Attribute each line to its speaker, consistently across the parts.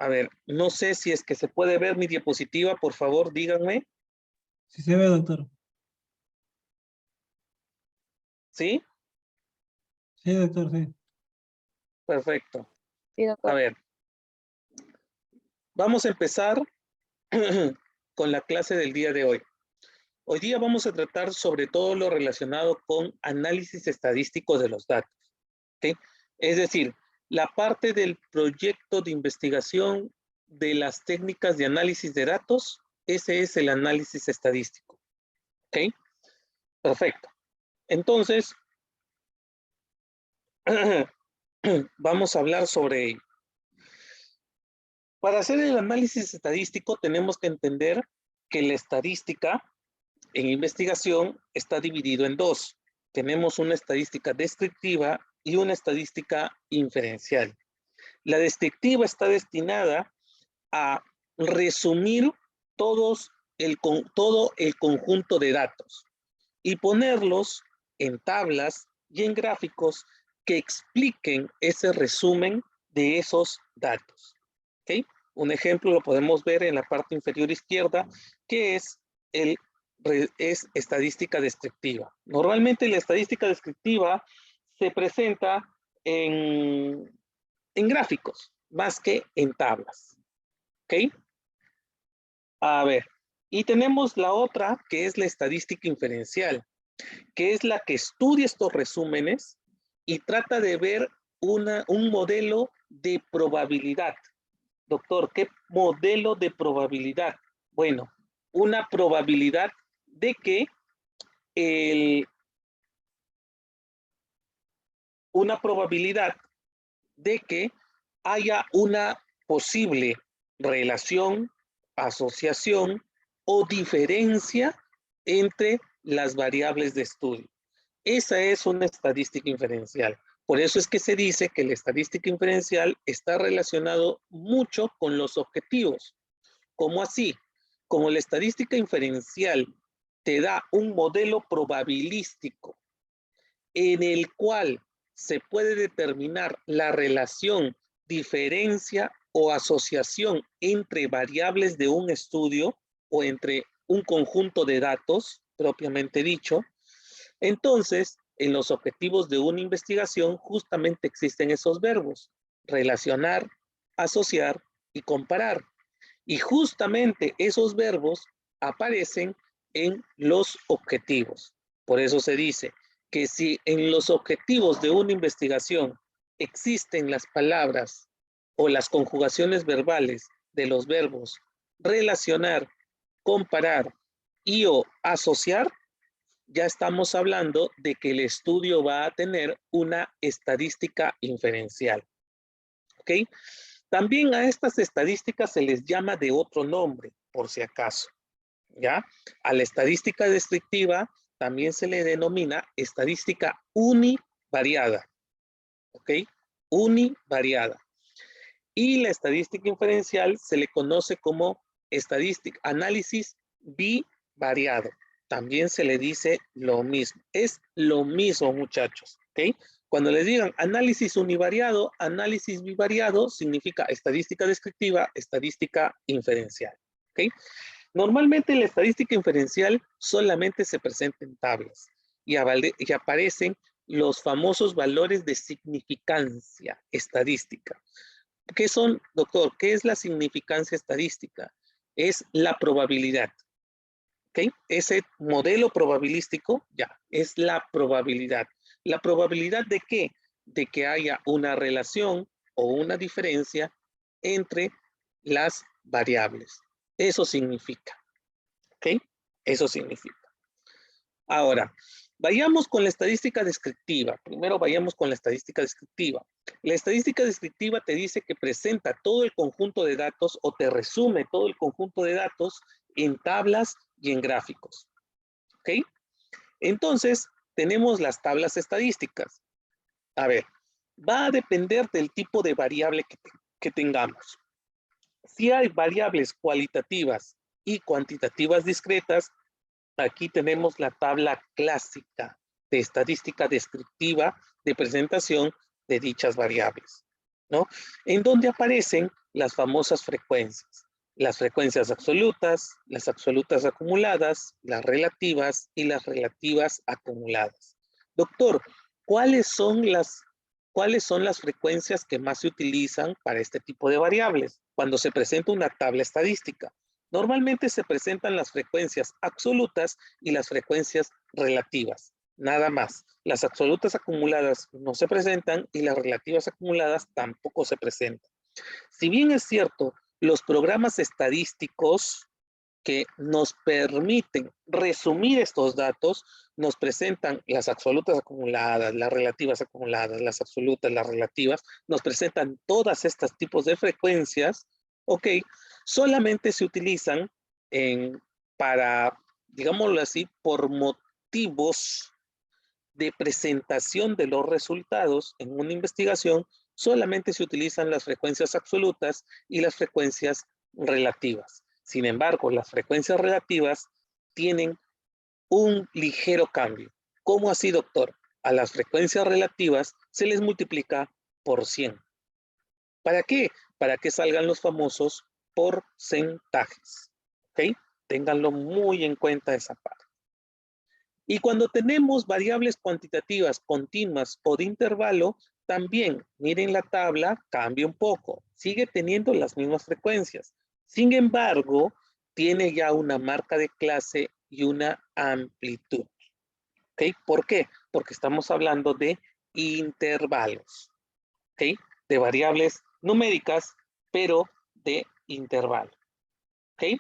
Speaker 1: A ver, no sé si es que se puede ver mi diapositiva, por favor, díganme.
Speaker 2: Sí se ve, doctor.
Speaker 1: ¿Sí?
Speaker 2: Sí, doctor, sí.
Speaker 1: Perfecto.
Speaker 3: Sí,
Speaker 1: A
Speaker 3: doctor.
Speaker 1: ver, vamos a empezar con la clase del día de hoy. Hoy día vamos a tratar sobre todo lo relacionado con análisis estadístico de los datos. ¿Sí? Es decir, la parte del proyecto de investigación de las técnicas de análisis de datos, ese es el análisis estadístico. ¿Ok? Perfecto. Entonces, vamos a hablar sobre ello. Para hacer el análisis estadístico tenemos que entender que la estadística en investigación está dividido en dos. Tenemos una estadística descriptiva y una estadística inferencial. La descriptiva está destinada a resumir todo el conjunto de datos y ponerlos en tablas y en gráficos que expliquen ese resumen de esos datos. ¿Okay? Un ejemplo lo podemos ver en la parte inferior izquierda, que es estadística descriptiva. Normalmente la estadística descriptiva se presenta en gráficos, más que en tablas. ¿Ok? A ver, y tenemos la otra, que es la estadística inferencial, que es la que estudia estos resúmenes y trata de ver un modelo de probabilidad. Doctor, ¿qué modelo de probabilidad? Bueno, una probabilidad de que haya una posible relación, asociación o diferencia entre las variables de estudio. Esa es una estadística inferencial. Por eso es que se dice que la estadística inferencial está relacionado mucho con los objetivos. ¿Cómo así? Como la estadística inferencial te da un modelo probabilístico en el cual se puede determinar la relación, diferencia o asociación entre variables de un estudio o entre un conjunto de datos, propiamente dicho. Entonces, en los objetivos de una investigación justamente existen esos verbos: relacionar, asociar y comparar. Y justamente esos verbos aparecen en los objetivos. Por eso se dice que si en los objetivos de una investigación existen las palabras o las conjugaciones verbales de los verbos relacionar, comparar y o asociar, ya estamos hablando de que el estudio va a tener una estadística inferencial. ¿Ok? También a estas estadísticas se les llama de otro nombre, por si acaso. ¿Ya? A la estadística descriptiva también se le denomina estadística univariada. ¿Ok? Univariada. Y la estadística inferencial se le conoce como análisis bivariado. También se le dice lo mismo. Es lo mismo, muchachos. ¿Ok? Cuando les digan análisis univariado, análisis bivariado, significa estadística descriptiva, estadística inferencial. ¿Ok? Normalmente la estadística inferencial solamente se presenta en tablas y aparecen los famosos valores de significancia estadística. ¿Qué son, doctor? ¿Qué es la significancia estadística? Es la probabilidad. ¿Ok? Ese modelo probabilístico, ya, es la probabilidad. ¿La probabilidad de qué? De que haya una relación o una diferencia entre las variables. Eso significa. ¿Ok? Eso significa. Ahora, vayamos con la estadística descriptiva. Primero vayamos con la estadística descriptiva. La estadística descriptiva te dice que presenta todo el conjunto de datos o te resume todo el conjunto de datos en tablas y en gráficos. ¿Ok? Entonces, tenemos las tablas estadísticas. A ver, va a depender del tipo de variable que tengamos. Si hay variables cualitativas y cuantitativas discretas, aquí tenemos la tabla clásica de estadística descriptiva de presentación de dichas variables, ¿no? En donde aparecen las famosas frecuencias. Las frecuencias absolutas, las absolutas acumuladas, las relativas y las relativas acumuladas. Doctor, ¿cuáles son las frecuencias que más se utilizan para este tipo de variables cuando se presenta una tabla estadística? Normalmente se presentan las frecuencias absolutas y las frecuencias relativas. Nada más. Las absolutas acumuladas no se presentan y las relativas acumuladas tampoco se presentan. Si bien es cierto, los programas estadísticos que nos permiten resumir estos datos, nos presentan las absolutas acumuladas, las relativas acumuladas, las absolutas, las relativas, nos presentan todas estos tipos de frecuencias, ok, solamente se utilizan para, digámoslo así, por motivos de presentación de los resultados en una investigación, solamente se utilizan las frecuencias absolutas y las frecuencias relativas. Sin embargo, las frecuencias relativas tienen un ligero cambio. ¿Cómo así, doctor? A las frecuencias relativas se les multiplica por 100. ¿Para qué? Para que salgan los famosos porcentajes. ¿Ok? Ténganlo muy en cuenta esa parte. Y cuando tenemos variables cuantitativas continuas o de intervalo, también, miren la tabla, cambia un poco. Sigue teniendo las mismas frecuencias. Sin embargo, tiene ya una marca de clase y una amplitud. ¿Ok? ¿Por qué? Porque estamos hablando de intervalos. ¿Ok? De variables numéricas, pero de intervalo. ¿Ok?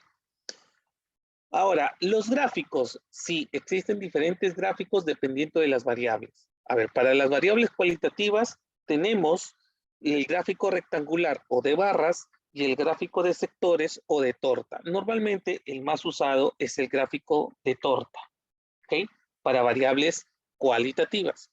Speaker 1: Ahora, los gráficos, sí, existen diferentes gráficos dependiendo de las variables. A ver, para las variables cualitativas tenemos el gráfico rectangular o de barras y el gráfico de sectores o de torta. Normalmente el más usado es el gráfico de torta, ¿ok? Para variables cualitativas.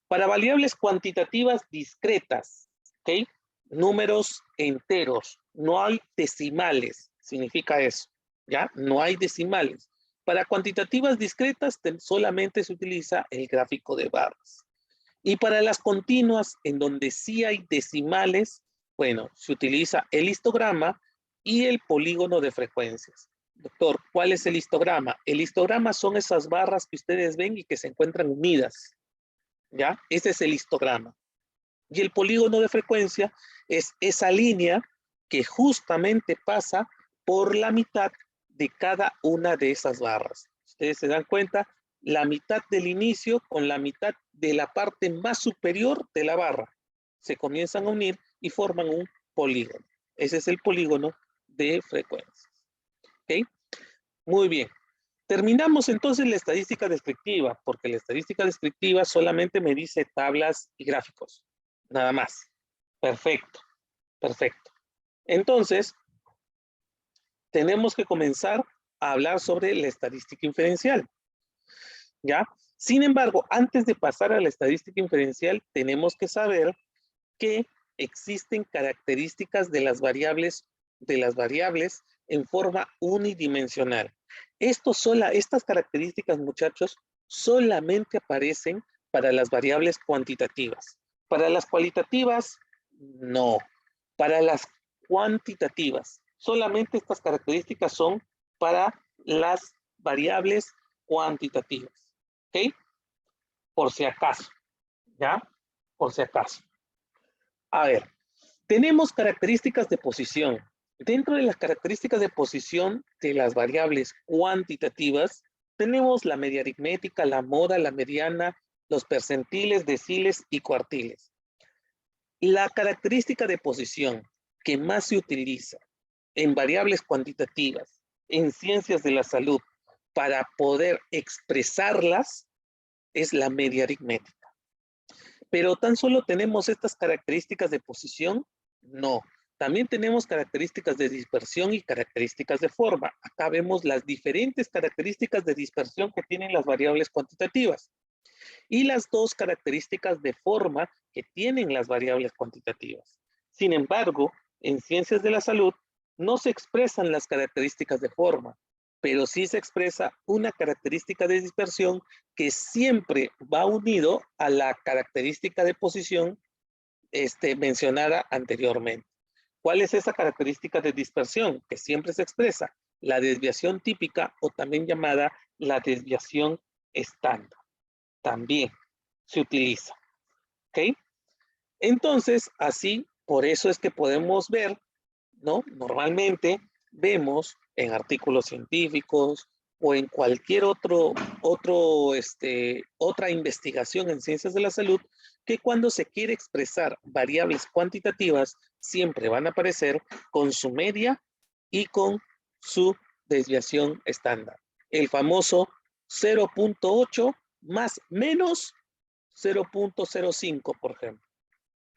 Speaker 1: Para variables cuantitativas discretas, ¿ok? Números enteros, no hay decimales, significa eso. ¿Ya? No hay decimales. Para cuantitativas discretas solamente se utiliza el gráfico de barras. Y para las continuas, en donde sí hay decimales, bueno, se utiliza el histograma y el polígono de frecuencias. Doctor, ¿cuál es el histograma? El histograma son esas barras que ustedes ven y que se encuentran unidas. ¿Ya? Ese es el histograma. Y el polígono de frecuencia es esa línea que justamente pasa por la mitad de cada una de esas barras. Ustedes se dan cuenta, la mitad del inicio con la mitad de la parte más superior de la barra se comienzan a unir y forman un polígono. Ese es el polígono de frecuencias. ¿Ok? Muy bien. Terminamos entonces la estadística descriptiva, porque la estadística descriptiva solamente me dice tablas y gráficos. Nada más. Perfecto. Perfecto. Entonces, tenemos que comenzar a hablar sobre la estadística inferencial. ¿Ya? Sin embargo, antes de pasar a la estadística inferencial, tenemos que saber que existen características de las variables en forma unidimensional. Estas características, muchachos, solamente aparecen para las variables cuantitativas. Para las cualitativas, no. Para las cuantitativas, solamente estas características son para las variables cuantitativas. ¿Ok? Por si acaso. ¿Ya? Por si acaso. A ver, tenemos características de posición. Dentro de las características de posición de las variables cuantitativas, tenemos la media aritmética, la moda, la mediana, los percentiles, deciles y cuartiles. La característica de posición que más se utiliza en variables cuantitativas, en ciencias de la salud, para poder expresarlas, es la media aritmética. Pero tan solo tenemos estas características de posición, no. También tenemos características de dispersión y características de forma. Acá vemos las diferentes características de dispersión que tienen las variables cuantitativas y las dos características de forma que tienen las variables cuantitativas. Sin embargo, en ciencias de la salud no se expresan las características de forma, pero sí se expresa una característica de dispersión que siempre va unido a la característica de posición mencionada anteriormente. ¿Cuál es esa característica de dispersión que siempre se expresa? La desviación típica o también llamada la desviación estándar. También se utiliza. ¿Ok? Entonces, así, por eso es que podemos ver, ¿no? Normalmente vemos en artículos científicos o en cualquier otra investigación en ciencias de la salud, que cuando se quiere expresar variables cuantitativas, siempre van a aparecer con su media y con su desviación estándar. El famoso 0.8 más menos 0.05, por ejemplo.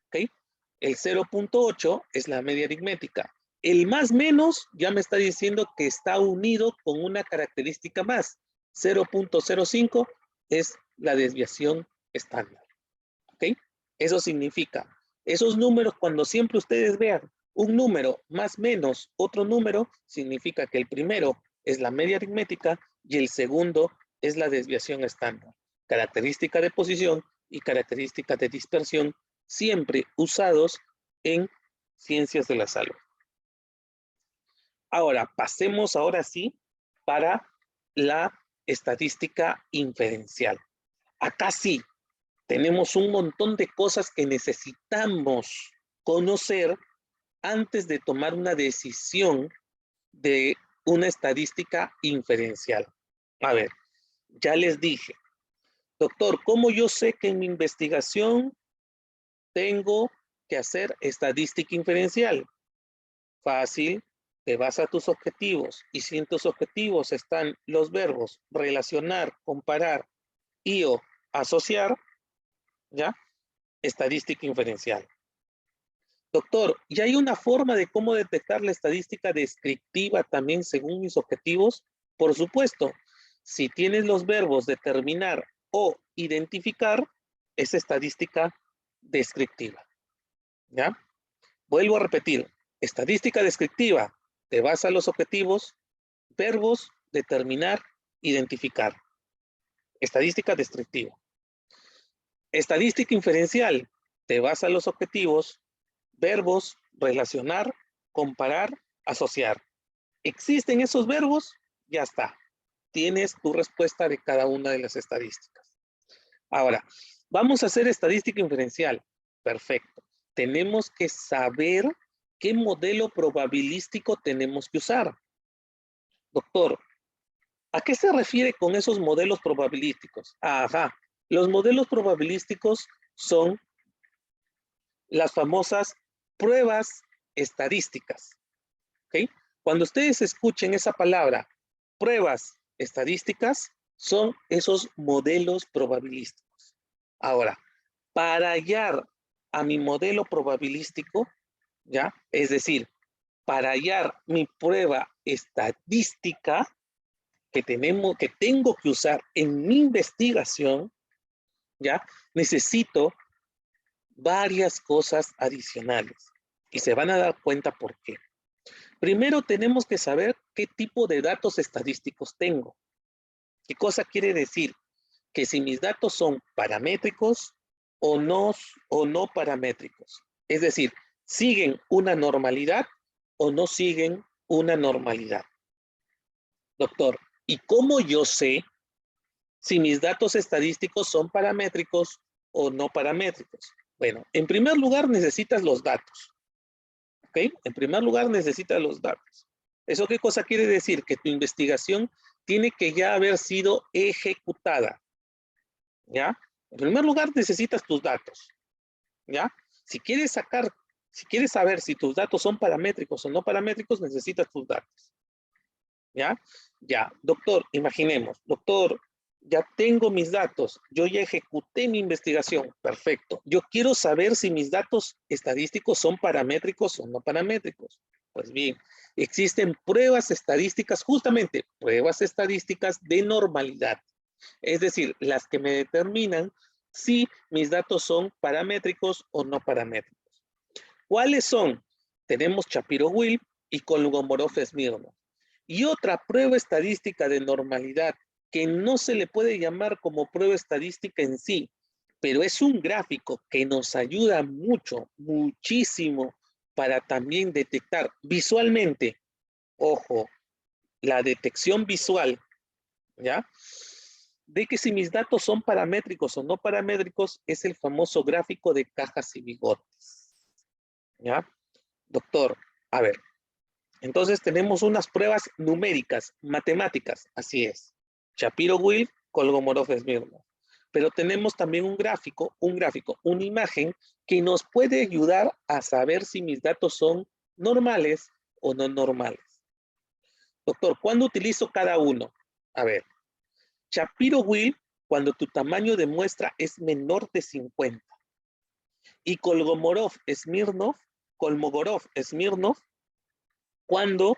Speaker 1: ¿Ok? El 0.8 es la media aritmética. El más menos ya me está diciendo que está unido con una característica más. 0.05 es la desviación estándar. ¿Ok? Eso significa, esos números, cuando siempre ustedes vean un número más menos otro número, significa que el primero es la media aritmética y el segundo es la desviación estándar. Característica de posición y característica de dispersión, siempre usados en ciencias de la salud. Ahora, pasemos ahora sí para la estadística inferencial. Acá sí, tenemos un montón de cosas que necesitamos conocer antes de tomar una decisión de una estadística inferencial. A ver, ya les dije, doctor, ¿cómo yo sé que en mi investigación tengo que hacer estadística inferencial? Fácil, te vas a tus objetivos y si en tus objetivos están los verbos relacionar, comparar y o asociar, ¿ya? Estadística inferencial. Doctor, ¿y hay una forma de cómo detectar la estadística descriptiva también según mis objetivos? Por supuesto, si tienes los verbos determinar o identificar, es estadística descriptiva. ¿Ya? Vuelvo a repetir, estadística descriptiva, te vas a los objetivos, verbos, determinar, identificar. Estadística descriptiva. Estadística inferencial, te vas a los objetivos, verbos, relacionar, comparar, asociar. ¿Existen esos verbos? Ya está. Tienes tu respuesta de cada una de las estadísticas. Ahora, vamos a hacer estadística inferencial. Perfecto. Tenemos que saber qué modelo probabilístico tenemos que usar. Doctor, ¿a qué se refiere con esos modelos probabilísticos? Ajá. Los modelos probabilísticos son las famosas pruebas estadísticas. ¿Ok? Cuando ustedes escuchen esa palabra, pruebas estadísticas, son esos modelos probabilísticos. Ahora, para hallar a mi modelo probabilístico, ¿ya? Es decir, para hallar mi prueba estadística que tengo que usar en mi investigación, ¿ya? Necesito varias cosas adicionales y se van a dar cuenta por qué. Primero tenemos que saber qué tipo de datos estadísticos tengo. ¿Qué cosa quiere decir? Que si mis datos son paramétricos o no paramétricos. Es decir, siguen una normalidad o no siguen una normalidad. Doctor, ¿y cómo yo sé si mis datos estadísticos son paramétricos o no paramétricos? Bueno, en primer lugar necesitas los datos. ¿Ok? En primer lugar necesitas los datos. ¿Eso qué cosa quiere decir? Que tu investigación tiene que ya haber sido ejecutada. ¿Ya? En primer lugar necesitas tus datos. ¿Ya? Si quieres saber si tus datos son paramétricos o no paramétricos, necesitas tus datos. ¿Ya? Ya, doctor, imaginemos, doctor, ya tengo mis datos, yo ya ejecuté mi investigación, perfecto. Yo quiero saber si mis datos estadísticos son paramétricos o no paramétricos. Pues bien, existen pruebas estadísticas, justamente pruebas estadísticas de normalidad. Es decir, las que me determinan si mis datos son paramétricos o no paramétricos. ¿Cuáles son? Tenemos Shapiro-Wilk y Kolmogorov-Smirnov. Y otra prueba estadística de normalidad que no se le puede llamar como prueba estadística en sí, pero es un gráfico que nos ayuda mucho, muchísimo para también detectar visualmente, ojo, la detección visual, ¿ya? De que si mis datos son paramétricos o no paramétricos es el famoso gráfico de cajas y bigotes, ¿ya? Doctor, a ver, entonces tenemos unas pruebas numéricas, matemáticas, así es. Shapiro-Wilk, Kolmogorov-Smirnov. Pero tenemos también un gráfico, una imagen que nos puede ayudar a saber si mis datos son normales o no normales. Doctor, ¿cuándo utilizo cada uno? A ver, Shapiro-Wilk, cuando tu tamaño de muestra es menor de 50. Y Kolmogorov-Smirnov, cuando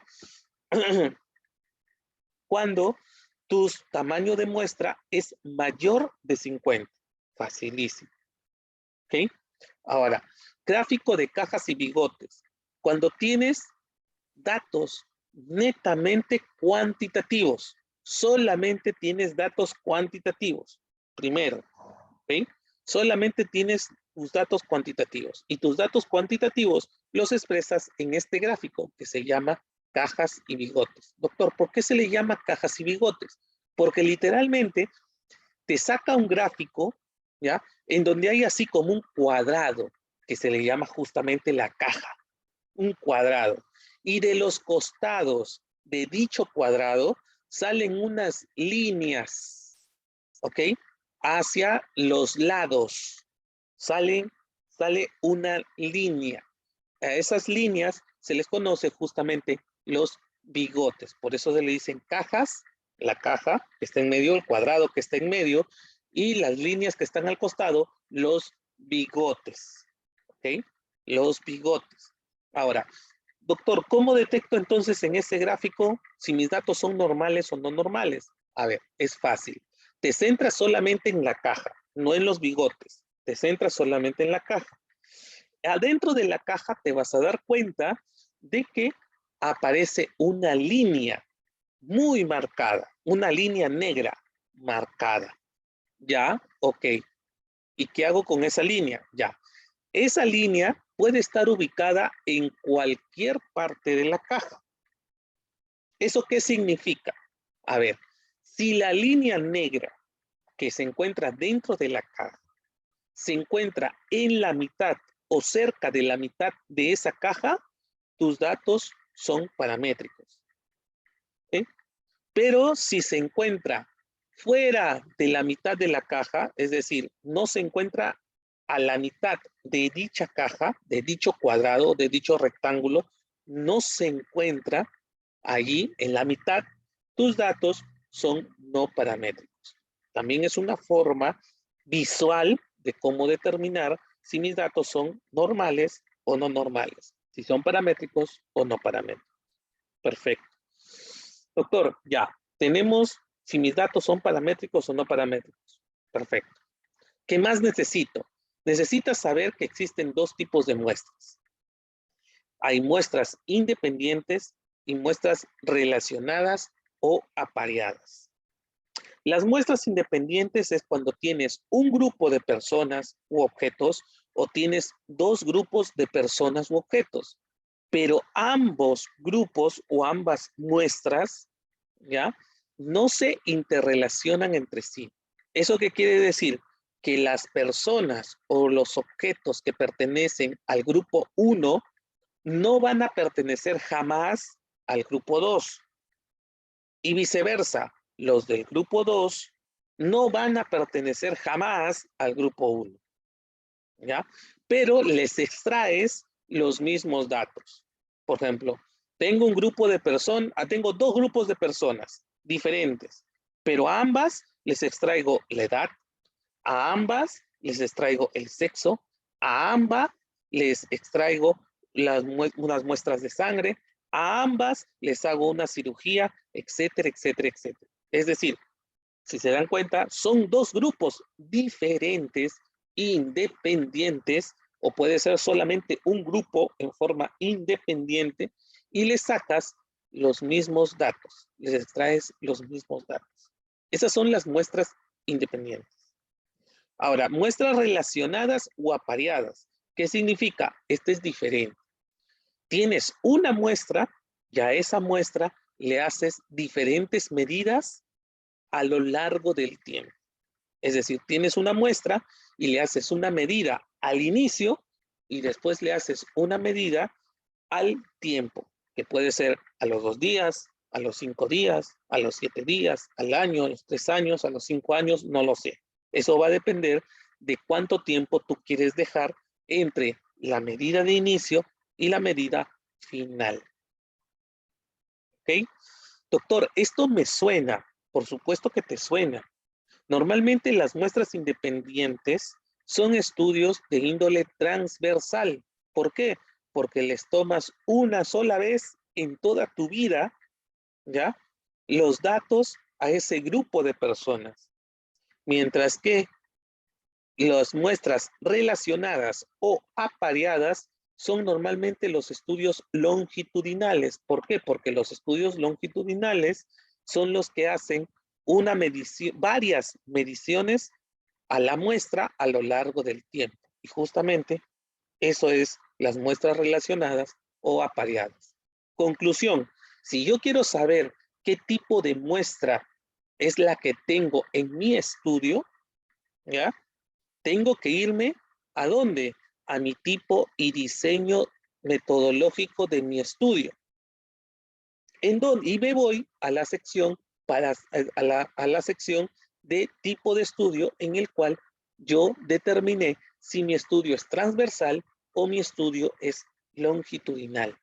Speaker 1: cuando tu tamaño de muestra es mayor de 50. Facilísimo. ¿Ok? Ahora, gráfico de cajas y bigotes. Cuando tienes datos netamente cuantitativos, solamente tienes datos cuantitativos. Primero, ¿ok? Solamente tienes tus datos cuantitativos. Y tus datos cuantitativos los expresas en este gráfico que se llama cajas y bigotes. Doctor, ¿por qué se le llama cajas y bigotes? Porque literalmente te saca un gráfico, ¿ya? En donde hay así como un cuadrado que se le llama justamente la caja, un cuadrado. Y de los costados de dicho cuadrado salen unas líneas, ¿ok? Hacia los lados. Sale una línea. A esas líneas se les conoce justamente los bigotes. Por eso se le dicen cajas, la caja que está en medio, el cuadrado que está en medio, y las líneas que están al costado, los bigotes. ¿Ok? Los bigotes. Ahora, doctor, ¿cómo detecto entonces en ese gráfico si mis datos son normales o no normales? A ver, es fácil. Te centras solamente en la caja, no en los bigotes. Te centras solamente en la caja. Adentro de la caja te vas a dar cuenta de que aparece una línea muy marcada, una línea negra marcada. ¿Ya? Ok. ¿Y qué hago con esa línea? Ya. Esa línea puede estar ubicada en cualquier parte de la caja. ¿Eso qué significa? A ver, si la línea negra que se encuentra dentro de la caja se encuentra en la mitad o cerca de la mitad de esa caja, tus datos son paramétricos. ¿Sí? Pero si se encuentra fuera de la mitad de la caja, es decir, no se encuentra a la mitad de dicha caja, de dicho cuadrado, de dicho rectángulo, no se encuentra allí en la mitad, tus datos son no paramétricos. También es una forma visual de cómo determinar si mis datos son normales o no normales, si son paramétricos o no paramétricos. Perfecto. Doctor, ya, tenemos si mis datos son paramétricos o no paramétricos. Perfecto. ¿Qué más necesito? Necesitas saber que existen dos tipos de muestras. Hay muestras independientes y muestras relacionadas o apareadas. Las muestras independientes es cuando tienes un grupo de personas u objetos o tienes dos grupos de personas u objetos, pero ambos grupos o ambas muestras, ¿ya? No se interrelacionan entre sí. ¿Eso qué quiere decir? Que las personas o los objetos que pertenecen al grupo 1 no van a pertenecer jamás al grupo 2. Y viceversa, los del grupo 2 no van a pertenecer jamás al grupo 1. ¿Ya? Pero les extraes los mismos datos. Por ejemplo, tengo un grupo de personas, tengo dos grupos de personas diferentes, pero a ambas les extraigo la edad, a ambas les extraigo el sexo, a ambas les extraigo unas muestras de sangre, a ambas les hago una cirugía, etcétera, etcétera, etcétera. Es decir, si se dan cuenta, son dos grupos diferentes, independientes, o puede ser solamente un grupo en forma independiente, y le sacas los mismos datos, les extraes los mismos datos. Esas son las muestras independientes. Ahora, muestras relacionadas o apareadas. ¿Qué significa? Este es diferente. tienes una muestra y a esa muestra le haces diferentes medidas a lo largo del tiempo. Es decir, tienes una muestra y le haces una medida al inicio y después le haces una medida al tiempo, que puede ser a los 2 días, a los 5 días, a los 7 días, al año, a los 3 años, a los 5 años, no lo sé. Eso va a depender de cuánto tiempo tú quieres dejar entre la medida de inicio y la medida final. ¿Ok? Doctor, esto me suena. Por supuesto que te suena. Normalmente las muestras independientes son estudios de índole transversal. ¿Por qué? Porque les tomas una sola vez en toda tu vida, ¿ya? Los datos a ese grupo de personas. Mientras que las muestras relacionadas o apareadas son normalmente los estudios longitudinales. ¿Por qué? Porque los estudios longitudinales son los que hacen una medición, varias mediciones a la muestra a lo largo del tiempo. Y justamente eso es las muestras relacionadas o apareadas. Conclusión, si yo quiero saber qué tipo de muestra es la que tengo en mi estudio, ¿ya? Tengo que irme ¿a dónde? A mi tipo y diseño metodológico de mi estudio. Y me voy a la sección a la sección de tipo de estudio en el cual yo determiné si mi estudio es transversal o mi estudio es longitudinal.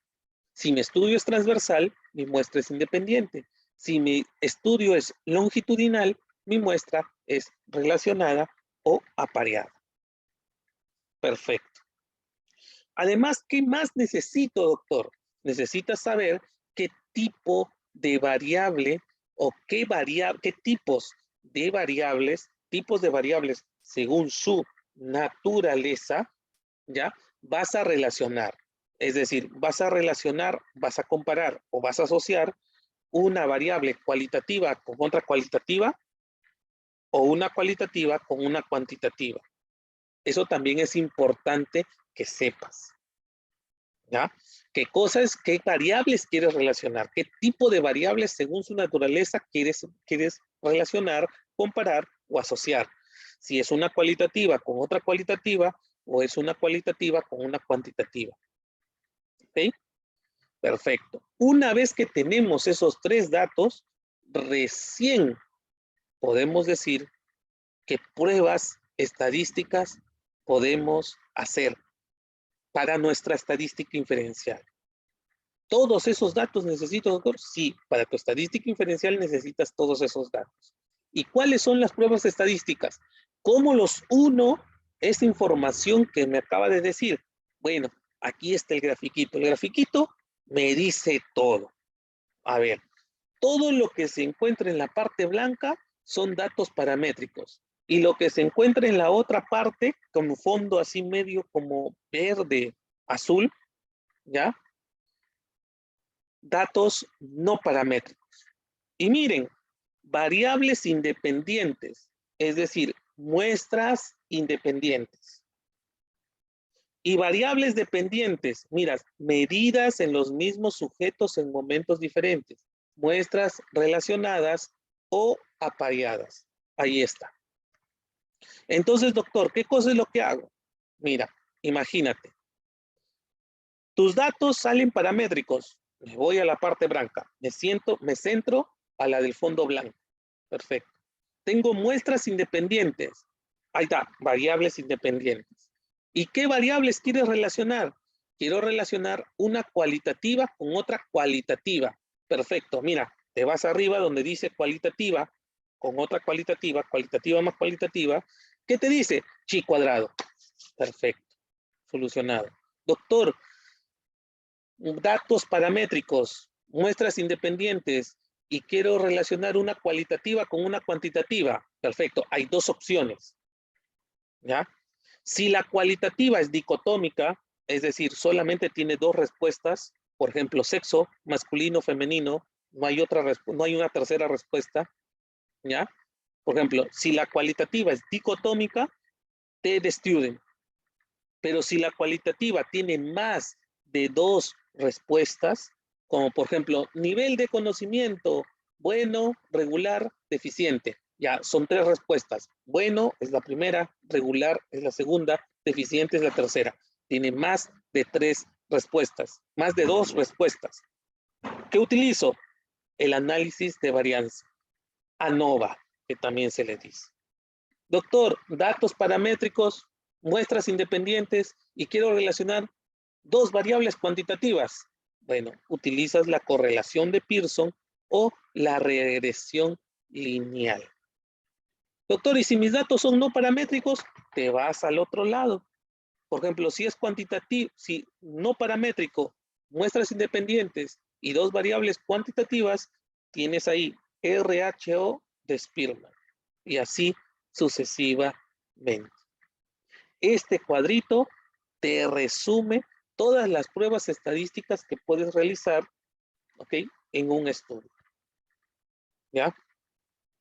Speaker 1: Si mi estudio es transversal, mi muestra es independiente. Si mi estudio es longitudinal, mi muestra es relacionada o apareada. Perfecto. Además, ¿qué más necesito, doctor? Necesitas saber qué tipo de variable o qué tipos de variables según su naturaleza, ¿ya? Vas a relacionar. Es decir, vas a relacionar, vas a comparar o vas a asociar una variable cualitativa con otra cualitativa o una cualitativa con una cuantitativa. Eso también es importante que sepas, ¿ya? ¿Qué variables quieres relacionar? ¿Qué tipo de variables según su naturaleza quieres relacionar, comparar o asociar? Si es una cualitativa con otra cualitativa o es una cualitativa con una cuantitativa. ¿Ok? Perfecto. Una vez que tenemos esos 3 datos, recién podemos decir qué pruebas estadísticas podemos hacer para nuestra estadística inferencial. ¿Todos esos datos necesito, doctor? Sí, para tu estadística inferencial necesitas todos esos datos. ¿Y cuáles son las pruebas estadísticas? ¿Cómo los uno esa información que me acaba de decir? Bueno, aquí está el grafiquito. El grafiquito me dice todo. A ver, todo lo que se encuentra en la parte blanca son datos paramétricos. Y lo que se encuentra en la otra parte, como fondo así medio como verde, azul, ¿ya? Datos no paramétricos. Y miren, variables independientes, es decir, muestras independientes. Y variables dependientes, mira, medidas en los mismos sujetos en momentos diferentes, muestras relacionadas o apareadas. Ahí está. Entonces, doctor, ¿qué cosa es lo que hago? Mira, imagínate. Tus datos salen paramétricos. Me voy a la parte blanca. Me centro a la del fondo blanco. Perfecto. Tengo muestras independientes. Ahí está, variables independientes. ¿Y qué variables quieres relacionar? Quiero relacionar una cualitativa con otra cualitativa. Perfecto, mira, te vas arriba donde dice cualitativa con otra cualitativa, cualitativa más cualitativa. ¿Qué te dice? Chi cuadrado. Perfecto, solucionado. Doctor, datos paramétricos, muestras independientes y quiero relacionar una cualitativa con una cuantitativa. Perfecto, hay 2 opciones. ¿Ya? Si la cualitativa es dicotómica, es decir, solamente tiene 2 respuestas, por ejemplo, sexo, masculino, femenino, no hay una tercera respuesta, ¿ya? Por ejemplo, si la cualitativa es dicotómica, te de student. Pero si la cualitativa tiene más de 2 respuestas, como por ejemplo, nivel de conocimiento, bueno, regular, deficiente. Ya, son 3 respuestas. Bueno es la primera, regular es la segunda, deficiente es la tercera. Tiene más de 3 respuestas, más de 2 respuestas. ¿Qué utilizo? El análisis de varianza. ANOVA, que también se le dice. Doctor, datos paramétricos, muestras independientes y quiero relacionar 2 variables cuantitativas. Bueno, utilizas la correlación de Pearson o la regresión lineal. Doctor, y si mis datos son no paramétricos, te vas al otro lado. Por ejemplo, si es cuantitativo, si no paramétrico, muestras independientes y 2 variables cuantitativas, tienes ahí RHO de Spearman y así sucesivamente. Este cuadrito te resume todas las pruebas estadísticas que puedes realizar, ¿ok? En un estudio. ¿Ya?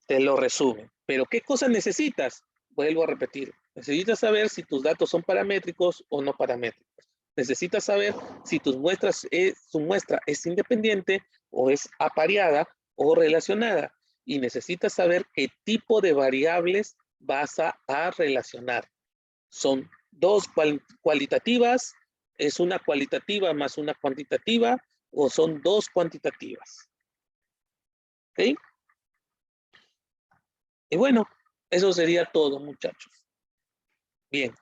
Speaker 1: Te lo resume. Pero ¿qué cosas necesitas? Vuelvo a repetir. Necesitas saber si tus datos son paramétricos o no paramétricos. Necesitas saber si tu muestra es independiente o es apareada o relacionada. Y necesitas saber qué tipo de variables vas a relacionar. Son 2 cualitativas, es una cualitativa más una cuantitativa o son 2 cuantitativas. ¿Ok? Y bueno, eso sería todo, muchachos. Bien.